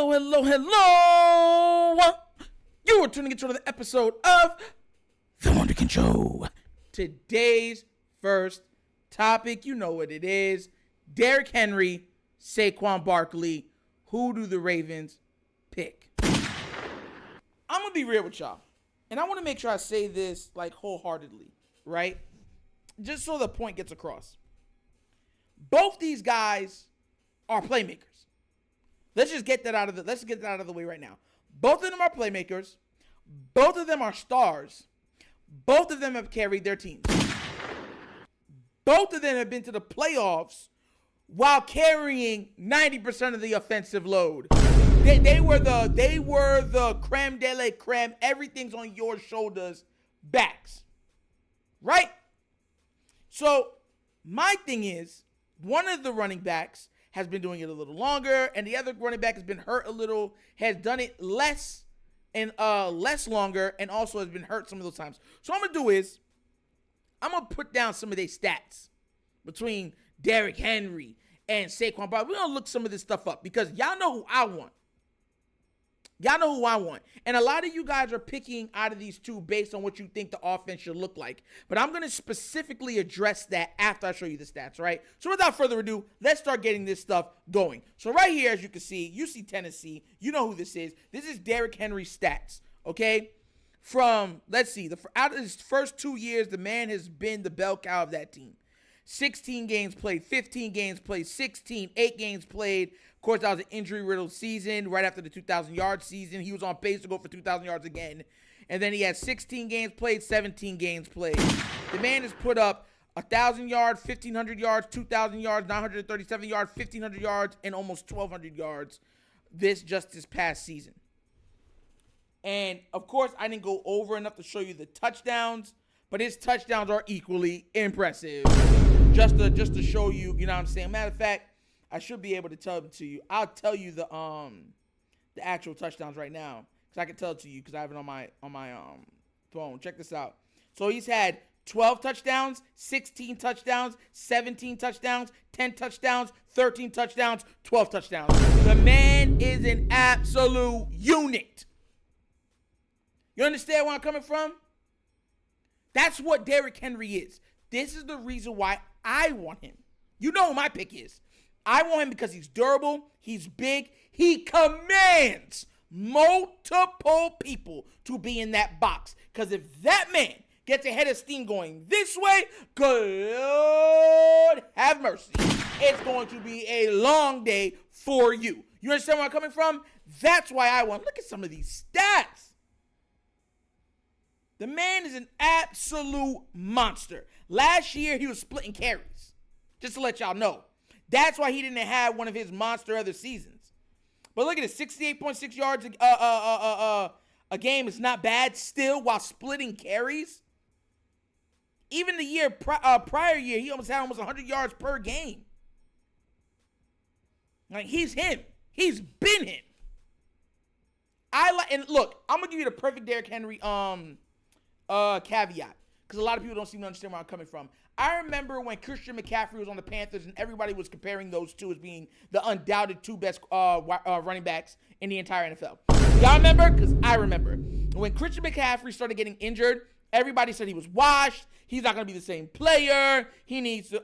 Hello, hello, hello. You are tuning into another episode of The Wunderkind Show. Today's first topic, you know what it is. Derrick Henry, Saquon Barkley. Who do the Ravens pick? I'm going to be real with y'all. And I want to make sure I say this like wholeheartedly, right? Just so the point gets across. Both these guys are playmakers. Let's get that out of the way right now. Both of them are playmakers. Both of them are stars. Both of them have carried their teams. Both of them have been to the playoffs while carrying 90% of the offensive load. They were the creme de la creme. Everything's on your shoulders, backs. Right? So my thing is, one of the running backs has been doing it a little longer, and the other running back has been hurt a little, has done it less longer, and also has been hurt some of those times. So what I'm going to do is, I'm going to put down some of their stats between Derrick Henry and Saquon Barkley. We're going to look some of this stuff up, because y'all know who I want. And a lot of you guys are picking out of these two based on what you think the offense should look like. But I'm going to specifically address that after I show you the stats, right? So without further ado, let's start getting this stuff going. So right here, as you can see, you see Tennessee. You know who this is. This is Derrick Henry's stats, okay? From, let's see, out of his first 2 years, the man has been the bell cow of that team. 16 games played, 15 games played, 16, 8 games played. Of course, that was an injury-riddled season right after the 2,000-yard season. He was on pace to go for 2,000 yards again. And then he had 16 games played, 17 games played. The man has put up 1,000 yards, 1,500 yards, 2,000 yards, 937 yards, 1,500 yards, and almost 1,200 yards this past season. And, of course, I didn't go over enough to show you the touchdowns, but his touchdowns are equally impressive. Just to show you, you know what I'm saying? Matter of fact, I should be able to tell them to you. I'll tell you the actual touchdowns right now, because I can tell it to you because I have it on my phone. Check this out. So he's had 12 touchdowns, 16 touchdowns, 17 touchdowns, 10 touchdowns, 13 touchdowns, 12 touchdowns. The man is an absolute unit. You understand where I'm coming from? That's what Derrick Henry is. This is the reason why I want him. You know who my pick is. I want him because he's durable, he's big, he commands multiple people to be in that box. Because if that man gets a head of steam going this way, good Lord have mercy. It's going to be a long day for you. You understand where I'm coming from? That's why I want him. Look at some of these stats. The man is an absolute monster. Last year, he was splitting carries. Just to let y'all know. That's why he didn't have one of his monster other seasons. But look at it, 68.6 yards a game is not bad still while splitting carries. Even the prior year, he almost had 100 yards per game. Like, he's him. He's been him. And look, I'm gonna give you the perfect Derrick Henry caveat, because a lot of people don't seem to understand where I'm coming from. I remember when Christian McCaffrey was on the Panthers and everybody was comparing those two as being the undoubted two best running backs in the entire NFL. Y'all remember? Because I remember. When Christian McCaffrey started getting injured, everybody said he was washed. He's not going to be the same player. He needs to,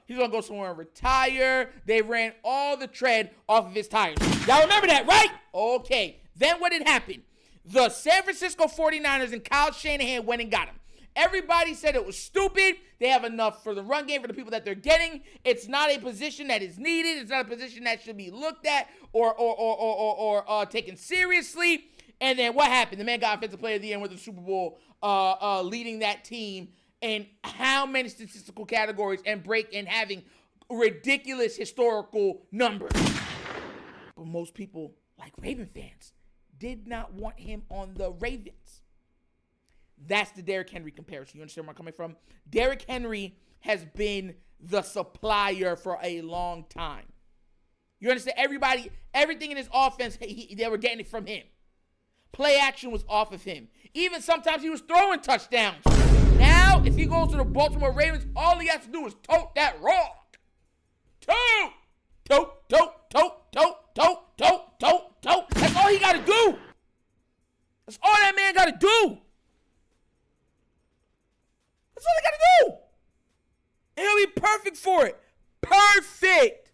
he's going to go somewhere and retire. They ran all the tread off of his tires. Y'all remember that, right? Okay. Then what had happened? The San Francisco 49ers and Kyle Shanahan went and got him. Everybody said it was stupid. They have enough for the run game for the people that they're getting. It's not a position that is needed. It's not a position that should be looked at or taken seriously. And then what happened? The man got Offensive Player of the Year with the Super Bowl, leading that team in how many statistical categories and having ridiculous historical numbers. But most people, like Raven fans, did not want him on the Ravens. That's the Derrick Henry comparison. You understand where I'm coming from? Derrick Henry has been the supplier for a long time. You understand? Everything in his offense, they were getting it from him. Play action was off of him. Even sometimes he was throwing touchdowns. Now, if he goes to the Baltimore Ravens, all he has to do is tote that rock. Tote, tote, tote, tote, tote, tote, tote, tote. Don't. That's all he got to do. That's all that man got to do. That's all he got to do. And he'll be perfect for it. Perfect.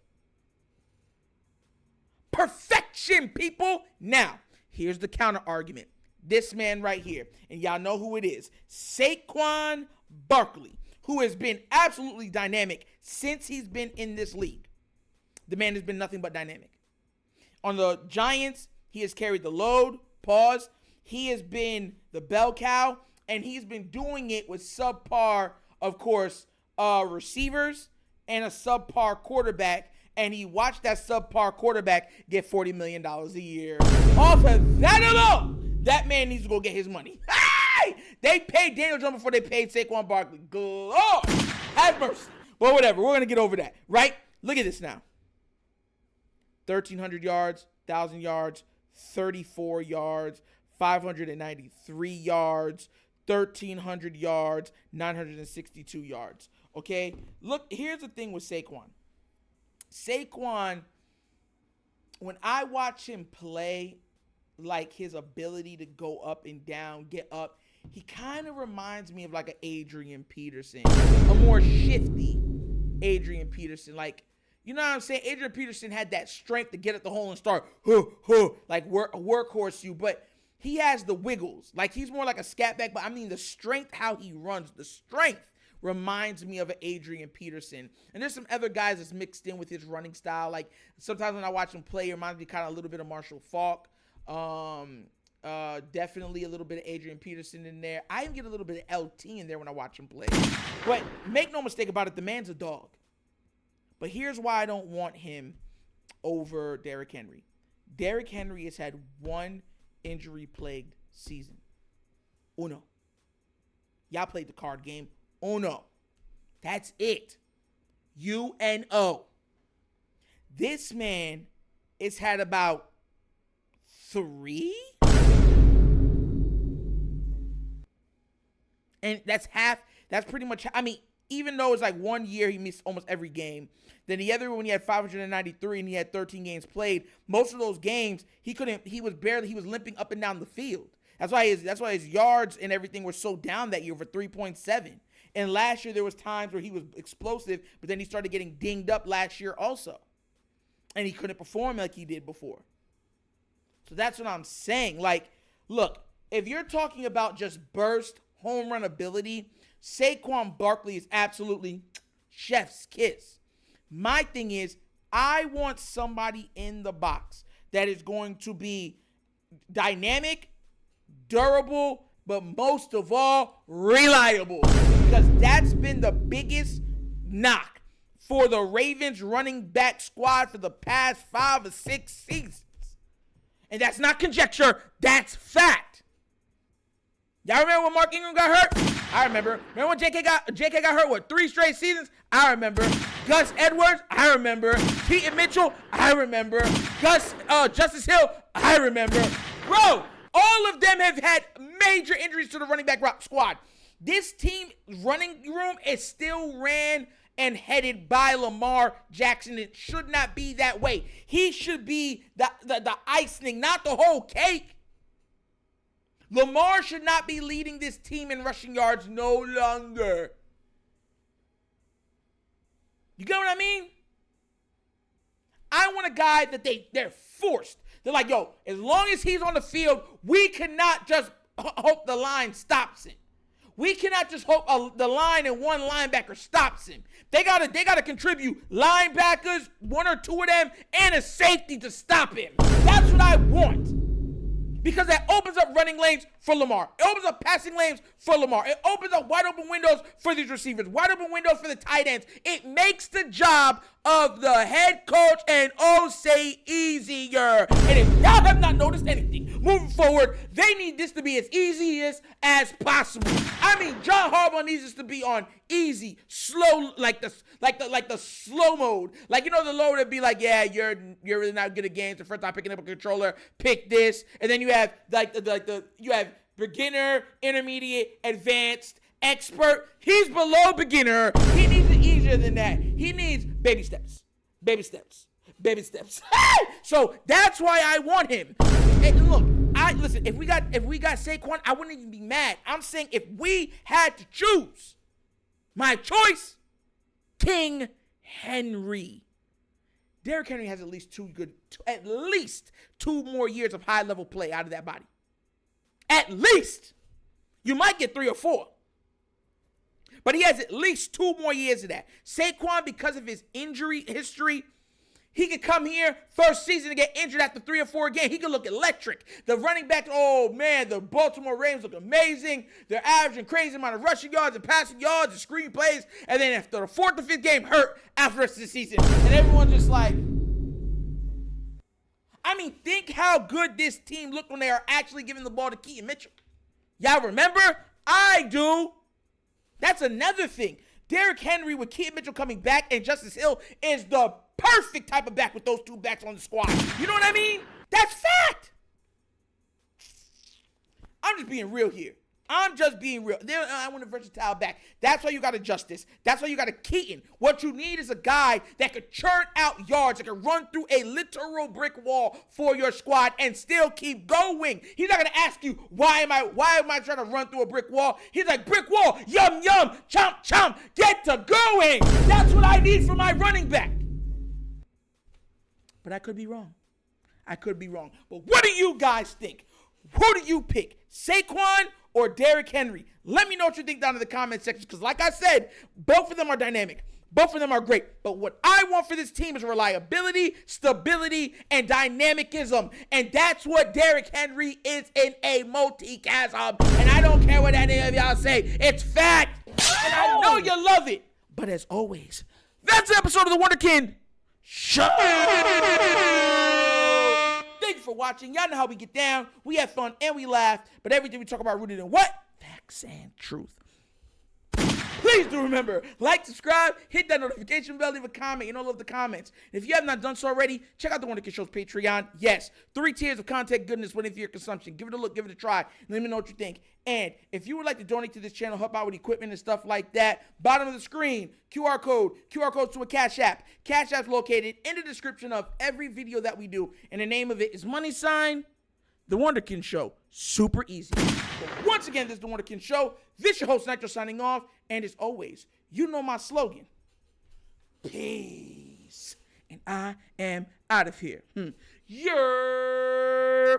Perfection, people. Now, here's the counter argument. This man right here, and y'all know who it is, Saquon Barkley, who has been absolutely dynamic since he's been in this league. The man has been nothing but dynamic. On the Giants, he has carried the load. Pause. He has been the bell cow, and he's been doing it with subpar, of course, receivers and a subpar quarterback, and he watched that subpar quarterback get $40 million a year. Off of that alone, that man needs to go get his money. Hey! They paid Daniel Jones before they paid Saquon Barkley. Lord, have mercy. Well, whatever. We're going to get over that, right? Look at this now. 1,300 yards, 1,000 yards, 34 yards, 593 yards, 1,300 yards, 962 yards. Okay? Look, here's the thing with Saquon. Saquon, when I watch him play, like his ability to go up and down, get up, he kind of reminds me of like an Adrian Peterson, a more shifty Adrian Peterson. Like, you know what I'm saying? Adrian Peterson had that strength to get at the hole and start, like workhorse you, but he has the wiggles. Like, he's more like a scat back, but I mean the strength, how he runs, the strength reminds me of an Adrian Peterson. And there's some other guys that's mixed in with his running style. Like, sometimes when I watch him play, it reminds me kind of a little bit of Marshall Faulk. Definitely a little bit of Adrian Peterson in there. I even get a little bit of LT in there when I watch him play. But make no mistake about it, the man's a dog. But here's why I don't want him over Derrick Henry. Derrick Henry has had one injury-plagued season. Uno. Y'all played the card game. Uno. That's it. UNO. This man has had about 3? And that's half. That's pretty much, I mean, even though it's like 1 year he missed almost every game, then the other one he had 593 and he had 13 games played. Most of those games he was limping up and down the field. That's why his yards and everything were so down that year for 3.7. And last year there was times where he was explosive, but then he started getting dinged up last year also. And he couldn't perform like he did before. So that's what I'm saying. Like, look, if you're talking about just burst home run ability, Saquon Barkley is absolutely chef's kiss. My thing is, I want somebody in the box that is going to be dynamic, durable, but most of all, reliable. Because that's been the biggest knock for the Ravens running back squad for the past 5 or 6 seasons. And that's not conjecture, that's fact. Y'all remember when Mark Ingram got hurt? I remember. Remember when JK got hurt, what, 3 straight seasons? I remember. Gus Edwards? I remember. Keaton Mitchell? I remember. Justice Hill? I remember. Bro, all of them have had major injuries to the running back squad. This team running room is still ran and headed by Lamar Jackson. It should not be that way. He should be the icing, not the whole cake. Lamar should not be leading this team in rushing yards no longer. You get what I mean? I want a guy that they're forced. They're like, yo, as long as he's on the field, we cannot just hope the line stops him. We cannot just hope the line and one linebacker stops him. They gotta contribute linebackers, 1 or 2 of them, and a safety to stop him. That's what I want. Because that opens up running lanes for Lamar. It opens up passing lanes for Lamar. It opens up wide open windows for these receivers, wide open windows for the tight ends. It makes the job of the head coach and say easier. And if y'all have not noticed anything, moving forward, they need this to be as easy as possible. I mean, John Harbaugh needs this to be on easy, slow, like the slow mode. Like, you know, the low would be like, yeah, you're really not good at games. The first time picking up a controller, pick this, and then you have you have beginner, intermediate, advanced, expert. He's below beginner. He needs it easier than that. He needs baby steps. Baby steps. So that's why I want him. And look, listen, if we got Saquon, I wouldn't even be mad. I'm saying if we had to choose, my choice, King Henry. Derrick Henry has at least two more years of high-level play out of that body. At least. You might get 3 or 4. But he has at least 2 more years of that. Saquon, because of his injury history, he could come here first season and get injured after 3 or 4 games. He could look electric. The running back, oh man, the Baltimore Ravens look amazing. They're averaging crazy amount of rushing yards and passing yards and screen plays. And then after the 4th or 5th game, hurt after the rest of the season. And everyone's just like, I mean, think how good this team looked when they are actually giving the ball to Keaton Mitchell. Y'all remember? I do. That's another thing. Derrick Henry with Keaton Mitchell coming back and Justice Hill is the perfect type of back with those 2 backs on the squad. You know what I mean? That's fact. I'm just being real here. I'm just being real. I want a versatile back. That's why you got a Justice. That's why you got a Keaton. What you need is a guy that could churn out yards, that could run through a literal brick wall for your squad and still keep going. He's not going to ask you, why am I trying to run through a brick wall? He's like, brick wall, yum, yum, chomp, chomp, get to going. That's what I need for my running back. But I could be wrong. But what do you guys think? Who do you pick? Saquon or Derrick Henry? Let me know what you think down in the comment section, because like I said, both of them are dynamic. Both of them are great. But what I want for this team is reliability, stability, and dynamicism. And that's what Derrick Henry is in a multi-chasm. And I don't care what any of y'all say. It's fact. And I know you love it. But as always, that's the episode of the Wunderkind Show. Thank you for watching. Y'all know how we get down. We have fun and we laugh. But everything we talk about rooted in what? Facts and truth. Please do remember, like, subscribe, hit that notification bell, leave a comment. You know, love the comments. If you have not done so already, check out the Wunderkind Show's Patreon. Yes, 3 tiers of content goodness waiting for your consumption. Give it a look, give it a try. Let me know what you think. And if you would like to donate to this channel, help out with equipment and stuff like that, bottom of the screen, QR code to a Cash App. Cash App's located in the description of every video that we do. And the name of it is The Wunderkind Show. Super easy. But once again, this is The Wunderkind Show. This your host, Nitro, signing off. And as always, you know my slogan. Peace. And I am out of here. Yerp.